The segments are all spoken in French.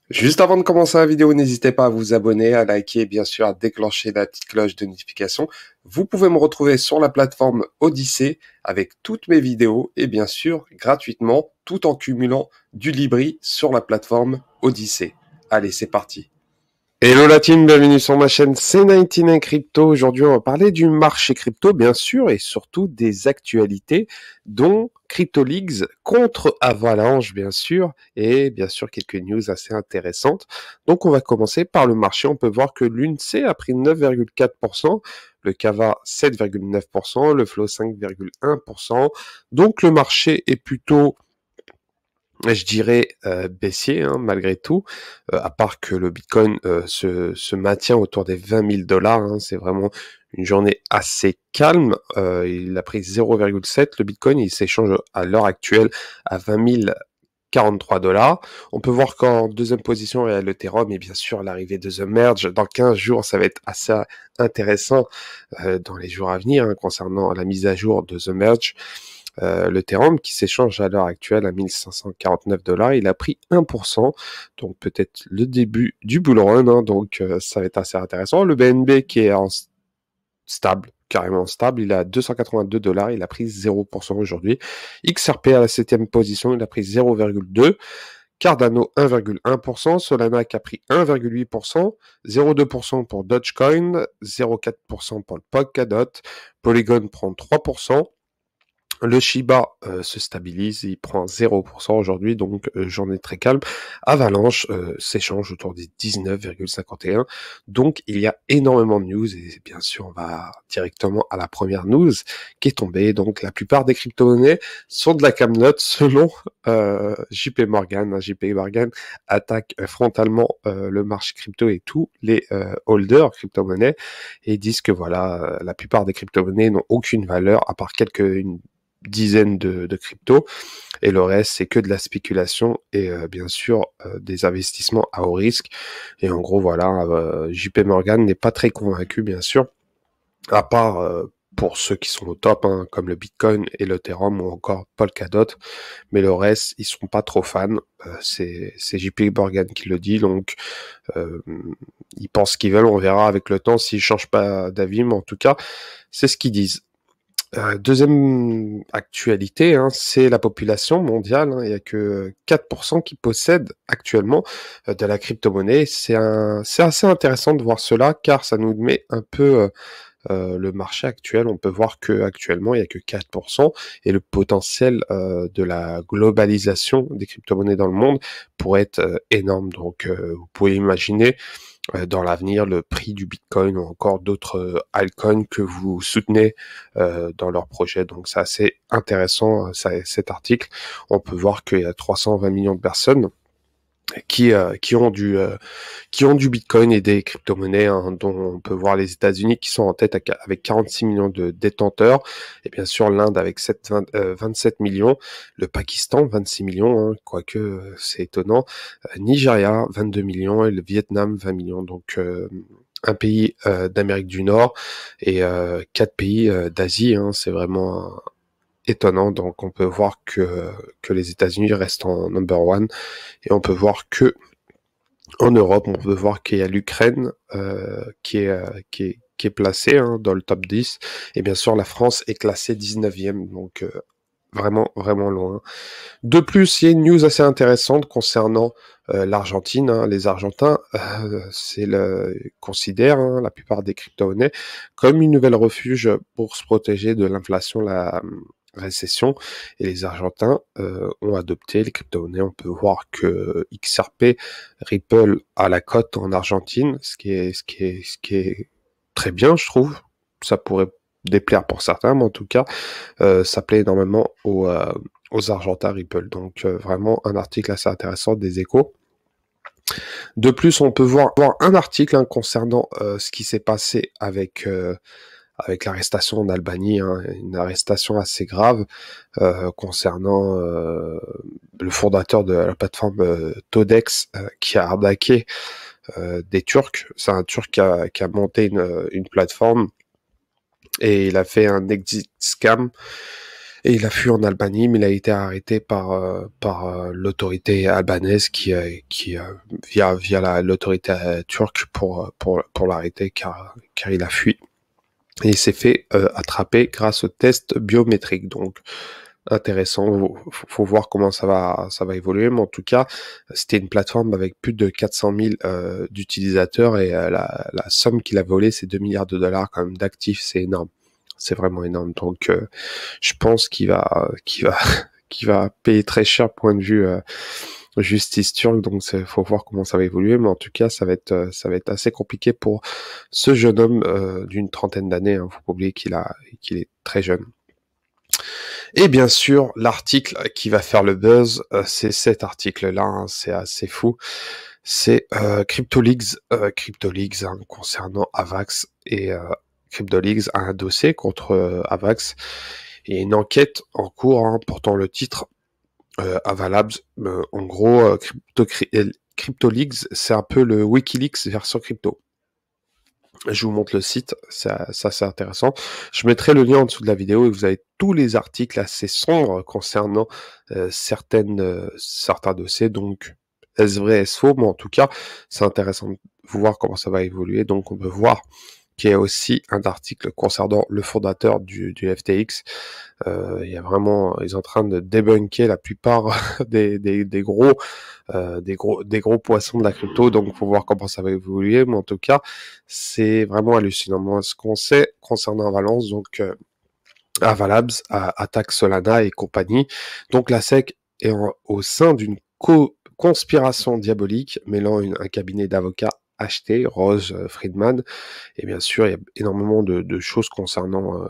Juste avant de commencer la vidéo, n'hésitez pas à vous abonner, à liker et bien sûr à déclencher la petite cloche de notification. Vous pouvez me retrouver sur la plateforme Odyssée avec toutes mes vidéos et bien sûr gratuitement tout en cumulant du Libri sur la plateforme Odyssée. Allez, c'est parti. Hello la team, bienvenue sur ma chaîne C99 Crypto. Aujourd'hui, on va parler du marché crypto, bien sûr, et surtout des actualités, dont Crypto Leaks contre Avalanche, bien sûr, et bien sûr quelques news assez intéressantes. Donc, on va commencer par le marché. On peut voir que l'UNC a pris 9,4%, le Kava 7,9%, le Flow 5,1%. Donc, le marché est plutôt je dirais baissier malgré tout, à part que le Bitcoin se maintient autour des 20 000 dollars. C'est vraiment une journée assez calme. Il a pris 0,7. Le Bitcoin, il s'échange à l'heure actuelle à 20 043 dollars. On peut voir qu'en deuxième position, il y a l'Ethereum et bien sûr l'arrivée de The Merge. Dans 15 jours, ça va être assez intéressant dans les jours à venir concernant la mise à jour de The Merge. L'Ethereum qui s'échange à l'heure actuelle à 1549 dollars, il a pris 1%, donc peut-être le début du bull run, donc ça va être assez intéressant. Le BNB qui est stable, carrément stable, il est à 282 dollars, il a pris 0% aujourd'hui. XRP à la 7e position, il a pris 0,2%. Cardano 1,1%, Solana qui a pris 1,8%, 0,2% pour Dogecoin, 0,4% pour le Polkadot, Polygon prend 3%. Le Shiba se stabilise, il prend 0% aujourd'hui, donc journée très calme. Avalanche s'échange autour des 19,51. Donc il y a énormément de news et bien sûr on va directement à la première news qui est tombée. Donc la plupart des crypto-monnaies sont de la camelote selon JP Morgan. JP Morgan attaque frontalement le marché crypto et tous les holders crypto-monnaies et disent que voilà, la plupart des crypto-monnaies n'ont aucune valeur à part une dizaines de cryptos et le reste c'est que de la spéculation et bien sûr des investissements à haut risque et en gros voilà JP Morgan n'est pas très convaincu bien sûr à part pour ceux qui sont au top comme le Bitcoin et l'Ethereum ou encore Polkadot, mais le reste ils sont pas trop fans. C'est JP Morgan qui le dit, donc ils pensent ce qu'ils veulent, on verra avec le temps s'ils changent pas d'avis, mais en tout cas c'est ce qu'ils disent. Deuxième actualité, c'est la population mondiale. Il n'y a que 4% qui possèdent actuellement de la crypto-monnaie. C'est assez intéressant de voir cela car ça nous met un peu le marché actuel. On peut voir que actuellement il n'y a que 4% et le potentiel de la globalisation des crypto-monnaies dans le monde pourrait être énorme. Donc vous pouvez imaginer dans l'avenir le prix du Bitcoin ou encore d'autres altcoins que vous soutenez dans leur projet. Donc c'est assez intéressant cet article. On peut voir qu'il y a 320 millions de personnes qui ont du Bitcoin et des crypto-monnaies, dont on peut voir les États-Unis qui sont en tête avec 46 millions de détenteurs, et bien sûr l'Inde avec 27 millions, le Pakistan 26 millions, quoique c'est étonnant, Nigeria 22 millions et le Vietnam 20 millions, donc un pays d'Amérique du Nord et 4 pays d'Asie, c'est vraiment étonnant. Donc on peut voir que les États-Unis restent en number one et on peut voir que en Europe, on peut voir qu'il y a l'Ukraine qui est placée dans le top 10 et bien sûr la France est classée 19e, donc vraiment vraiment loin. De plus, il y a une news assez intéressante concernant l'Argentine. Les Argentins considèrent la plupart des crypto-monnaies comme une nouvelle refuge pour se protéger de l'inflation, la récession, et les Argentins ont adopté les crypto-monnaies. On peut voir que XRP, Ripple a la cote en Argentine, ce qui est très bien, je trouve. Ça pourrait déplaire pour certains, mais en tout cas, ça plaît énormément aux Argentins Ripple. Donc vraiment un article assez intéressant des Échos. De plus, on peut voir un article concernant ce qui s'est passé avec l'arrestation en Albanie, une arrestation assez grave concernant le fondateur de la plateforme Todex qui a arnaqué des Turcs. C'est un Turc qui a monté une plateforme et il a fait un exit scam. et il a fui en Albanie, mais il a été arrêté par l'autorité albanaise qui via l'autorité turque pour l'arrêter car il a fui et il s'est fait attraper grâce au test biométrique. Donc intéressant, faut voir comment ça va évoluer, mais en tout cas, c'était une plateforme avec plus de 400 000 d'utilisateurs et la somme qu'il a volée, c'est 2 milliards de dollars quand même d'actifs, c'est énorme. C'est vraiment énorme. Donc, je pense qu'il va qu'il va payer très cher point de vue justice turque. Donc, faut voir comment ça va évoluer. Mais en tout cas, ça va être assez compliqué pour ce jeune homme d'une trentaine d'années. Hein. Faut pas oublier qu'il est très jeune. Et bien sûr, l'article qui va faire le buzz, c'est cet article-là. Hein, c'est assez fou. C'est CryptoLeaks hein, concernant Avax et CryptoLeaks a un dossier contre Avax. Il y a une enquête en cours hein, portant le titre Avalabs. En gros, CryptoLeaks, c'est un peu le WikiLeaks version crypto. Je vous montre le site, ça c'est intéressant. Je mettrai le lien en dessous de la vidéo et vous avez tous les articles assez sombres concernant certains dossiers. Donc, est-ce vrai, est-ce faux? Mais en tout cas, c'est intéressant de voir comment ça va évoluer. Donc, on peut voir qu'il y a aussi un article concernant le fondateur du FTX. Il y a vraiment, ils sont en train de débunker la plupart des gros poissons de la crypto. Donc, faut voir comment ça va évoluer. Mais en tout cas, c'est vraiment hallucinant. Moi, ce qu'on sait concernant Avalanche, donc Avalabs attaque Solana et compagnie. Donc, la SEC est au sein d'une conspiration diabolique mêlant un cabinet d'avocats acheté, Rose Friedman, et bien sûr, il y a énormément de choses concernant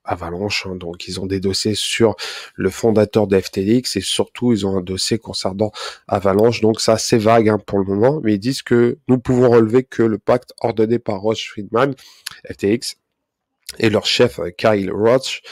Avalanche, hein. Donc ils ont des dossiers sur le fondateur de FTX et surtout ils ont un dossier concernant Avalanche, donc c'est assez vague hein, pour le moment, mais ils disent que nous pouvons relever que le pacte ordonné par Rose Friedman, FTX, et leur chef Kyle Roach,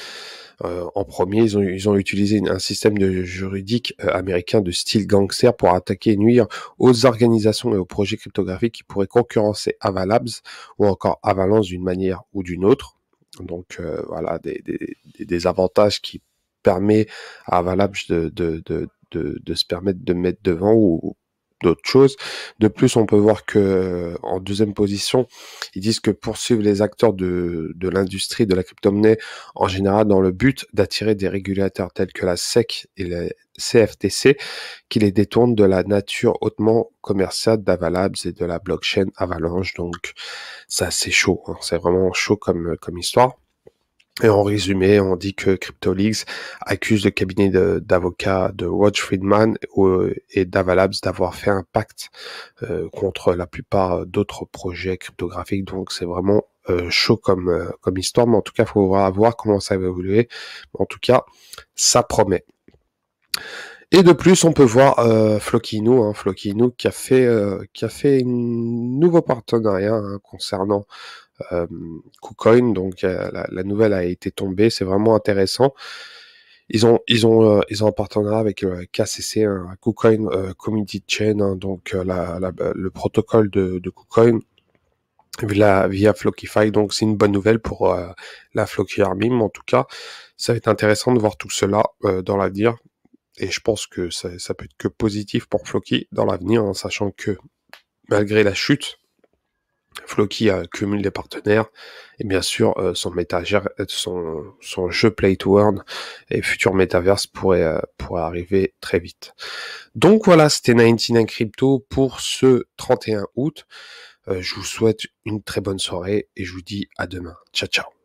en premier, ils ont utilisé un système de juridique américain de style gangster pour attaquer et nuire aux organisations et aux projets cryptographiques qui pourraient concurrencer Avalabs ou encore Avalanche d'une manière ou d'une autre. Donc voilà, des avantages qui permettent à Avalabs de se permettre de mettre devant ou d'autres choses. De plus, on peut voir que en deuxième position, ils disent que poursuivent les acteurs de l'industrie de la crypto-monnaie en général dans le but d'attirer des régulateurs tels que la SEC et la CFTC qui les détournent de la nature hautement commerciale d'Avalabs et de la blockchain Avalanche. Donc, c'est assez chaud. Hein. C'est vraiment chaud comme histoire. Et en résumé, on dit que CryptoLeaks accuse le cabinet d'avocats de Roach Friedman et d'Avalabs d'avoir fait un pacte contre la plupart d'autres projets cryptographiques. Donc c'est vraiment chaud comme histoire, mais en tout cas, il faut voir comment ça va évoluer. En tout cas, ça promet. Et de plus, on peut voir Floki Inu qui a fait un nouveau partenariat hein, concernant KuCoin, donc la nouvelle a été tombée, c'est vraiment intéressant. Ils ont un partenariat avec KCC, un KuCoin Community Chain, hein, donc le protocole de KuCoin via Flockify, donc c'est une bonne nouvelle pour la Floki Army, mais en tout cas, ça va être intéressant de voir tout cela dans l'avenir, et je pense que ça peut être que positif pour Floki dans l'avenir, en sachant que malgré la chute, Floki accumule des partenaires et bien sûr son jeu Play to Earn et futur Metaverse pourrait arriver très vite. Donc voilà, c'était 99 Crypto pour ce 31 août. Je vous souhaite une très bonne soirée et je vous dis à demain. Ciao ciao.